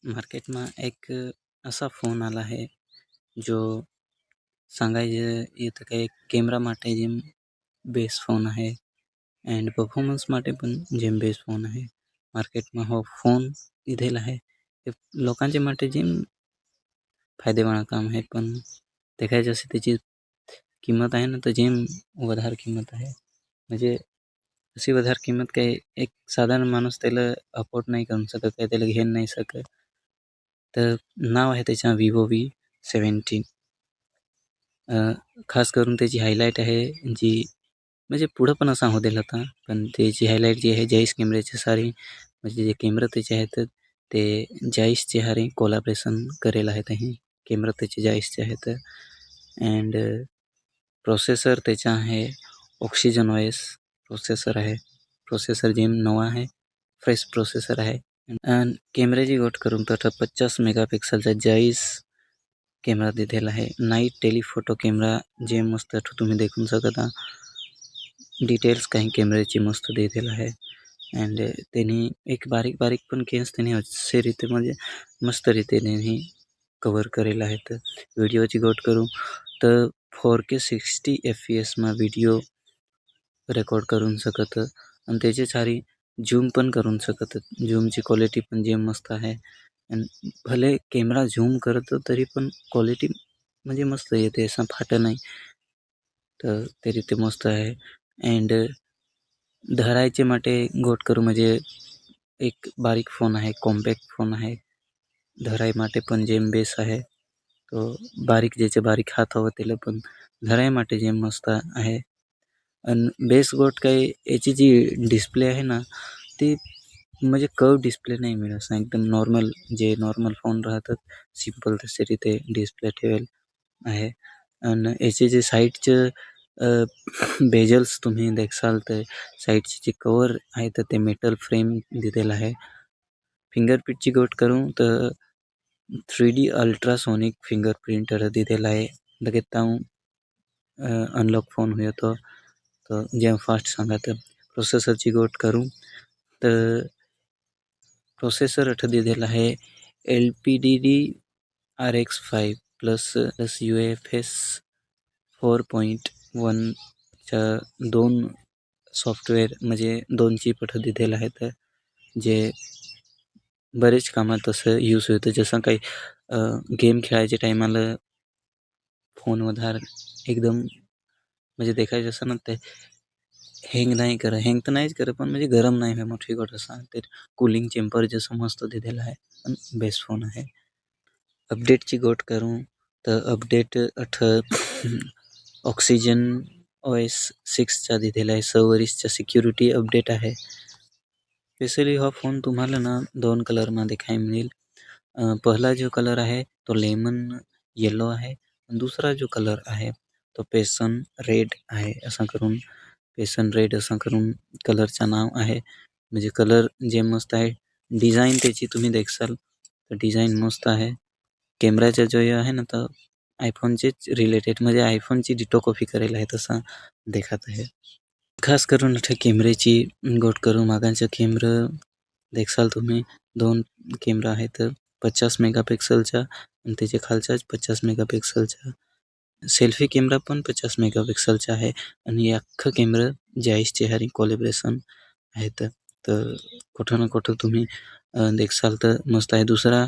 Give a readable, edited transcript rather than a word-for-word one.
Market में एक असा फोन आला है जो सांगायचं येतं काय कॅमेरा माटे जेम बेस्ट फोन आहे एंड परफॉर्मन्स माटे पण जेम बेस्ट फोन आहे. मार्केट में हो फोन दिधेला आहे ते लोकांचे माटे जेम फायदेवाळा काम आहे, पण देखायचं असे त्याची किंमत आहे ना तर जेम વધારે किंमत आहे. म्हणजे अशी વધારે किंमत काही एक साधारण माणूस त्याला अफोर्ड नाही करू शकत, काही त्याला घेऊ नाही शकत. तर नाव आहे त्याच्या Vivo V17. खास करून त्याची हायलाईट आहे जी म्हणजे पुढं पण असा होईल होता, पण त्याची हायलाईट जी आहे जाईस कॅमेऱ्याची सारी म्हणजे जे कॅमेरा त्याचे आहेत ते जाईसचे हारी कोलॅबरेशन करेल आहेत. हे कॅमेरा त्याचे जाईसचे आहेत अँड प्रोसेसर त्याचा आहे ऑक्सिजन OS प्रोसेसर आहे. प्रोसेसर जेम नवा आहे, फ्रेश प्रोसेसर आहे. कॅमेऱ्याची गोष्ट करून तर 50 मेगापिक्सलचा जाईस कॅमेरा दिलेला आहे. नाईट टेलिफोटो कॅमेरा जे मस्त तुम्ही देखून शकता. डिटेल्स काही कॅमेऱ्याची मस्त दिलेला आहे अँड त्यांनी एक बारीक बारीक पण केस त्यांनी असे रीते म्हणजे मस्त रीतीने कवर करेल आहेत. व्हिडिओची गोष्ट करू तर 4K 60 FPS मा व्हिडिओ रेकॉर्ड करून शकत आणि त्याची सारी झूम पण करून शकत. झूमची क्वालिटी पण जे मस्त आहे आणि भले कॅमेरा झूम करतो तरी पण क्वालिटी म्हणजे मस्त येते, असं फाट नाही. तर ते रीते मस्त आहे अँड धरायचे माटे गोट करू म्हणजे एक बारीक फोन आहे, कॉम्पॅक्ट फोन आहे. धराय माटे पण जेम बेस आहे. तो बारीक ज्याचे बारीक हात हवं त्याला पण धराय माटे जेम मस्त आहे. आणि बेस गोट काही याची जी डिस्प्ले आहे ना ती म्हणजे कर्व डिस्प्ले नाही मिळत, असं एकदम नॉर्मल जे नॉर्मल फोन राहतात सिंपल तसे रीते डिस्प्ले ठेवेल आहे. आणि याचे जे साईडचं बेजल्स तुम्ही देखाल तर साईडचे जे कवर आहे तर ते मेटल फ्रेम दिलेला आहे. फिंगरप्रिंटची गोष्ट करू तर 3D अल्ट्रासोनिक फिंगरप्रिंट दिलेला आहे. लगेच ताऊ अनलॉक फोन होतो तर जेम फास्ट सांगा. तर प्रोसेसरची गोष्ट करू तर प्रोसेसर दिलेला आहे LPDDR5 प्लस UFS 4.1 च्या 2 सॉफ्टवेअर म्हणजे 2 चिप दिलेला आहेत जे बरेच कामात तसं यूज होतं. जसं काही गेम खेळायच्या टायमाला फोन વધારે एकदम म्हणजे देखायचं असं ना ते हँग नाही करत, हँग तर नाहीच करत पण म्हणजे गरम नाही आहे मोठी गोष्ट असं ते कूलिंग चेंबर जसं मस्त दिलेलं आहे आणि बेस्ट फोन आहे. अपडेटची गोष्ट करू तर अपडेट ऑक्सिजन OS 6चा दिलेला आहे. 6 वर्षचा सिक्युरिटी अपडेट आहे. स्पेशली हा फोन तुम्हाला ना 2 कलरमध्ये देखायला मिळेल. पहिला जो कलर आहे तो लेमन येलो आहे आणि दुसरा जो कलर आहे तो पेसन रेड आहे. पेसन रेड असं करून कलरचं नाव आहे. म्हणजे कलर जे मस्त आहे. डिझाईन त्याची तुम्ही देखाल तर डिझाईन मस्त आहे. कॅमेराचा जो आहे ना तर आयफोनचेच रिलेटेड म्हणजे आयफोनची डिटो कॉपी करेल आहे तसा देखात आहे. खास करून कॅमेऱ्याची गोष्ट करू मागांचा कॅमेरा देखाल तुम्ही 2 कॅमेरा आहेत 50 मेगापिक्सलचा आणि त्याच्या खालचाच 50 मेगापिक्सलचा. सेल्फी कॅमेरा पण 50 मेगापिक्सलचा आहे आणि अख्खा कॅमेरा जाईसचे हारी कोलॅबरेशन आहेत. तर कुठं ना कुठं तुम्ही देखाल तर मस्त आहे. दुसरा